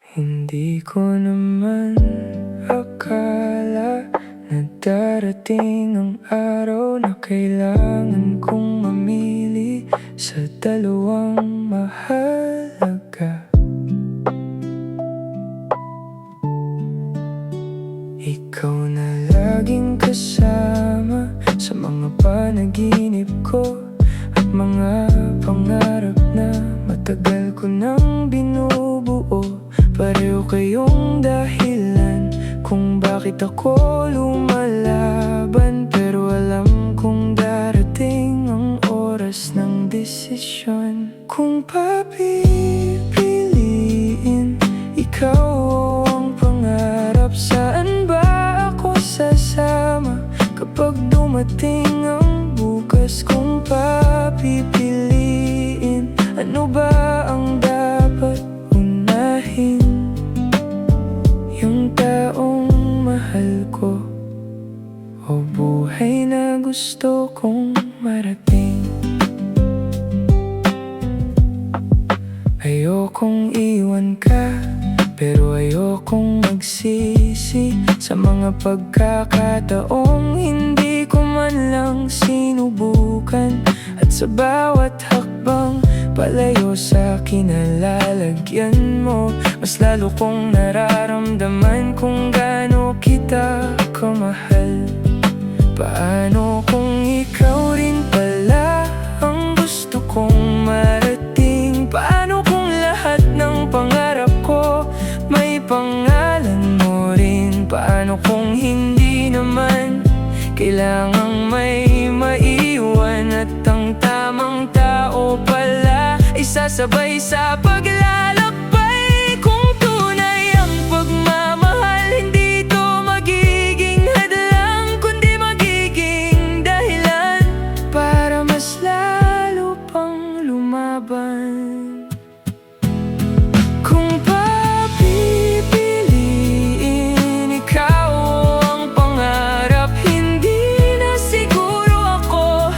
Hindi ko naman akala na darating ang araw na kailangan kong mamili sa dalawang mahalaga. Ikaw na laging kasama sa mga panaginip ko at mga pangarap na matagal ko nang binubuo. Pareho kayong dahilan kung bakit ako lumalaban, pero alam kong darating ang oras ng desisyon. Kung papipiliin, ikaw o ang pangarap, saan ba ako sasama kapag dumating ang bukas? Kung papipiliin, ano ba ang dapat unahin? Yung taong mahal ko o buhay na gusto kong marating? Ayokong iwan ka, pero ayokong magsisi sa mga pagkakataong hindi ko man lang sinubukan. At sa bawat hakbang palayo sa kinalalagyan mo, mas lalo kong nararamdaman kung gaano kita kamahal. Paano kung ikaw rin pala ang gusto kong marating? Paano kung lahat ng pangarap ko may pangalan mo rin? Paano kung hindi naman kailangang may maiwan, at ang tamang tao pala ay sasabay sa paglalakbay? Kung tunay ang pagmamahal, hindi ito magiging hadlang, kundi magiging dahilan para mas lalo pang lumaban. Kung papipiliin, ikaw ang pangarap, hindi na siguro ako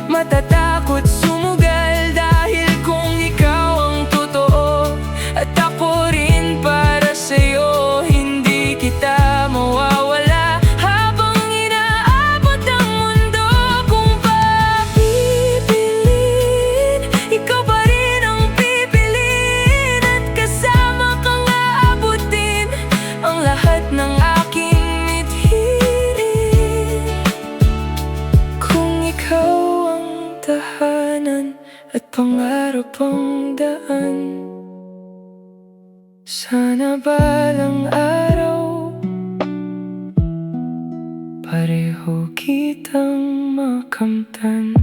matatakot sumugal, dahil kung ikaw ang totoo at ako rin para sa'yo, hindi kita mawawala habang inaabot ang mundo. Kung papipiliin, ikaw pa rin ang pipiliin, at kasama kang aabutin ang lahat ng aking mithiin. Kung ikaw ang tahanan at pangarap ang daan, sana balang araw pareho kitang makamtan.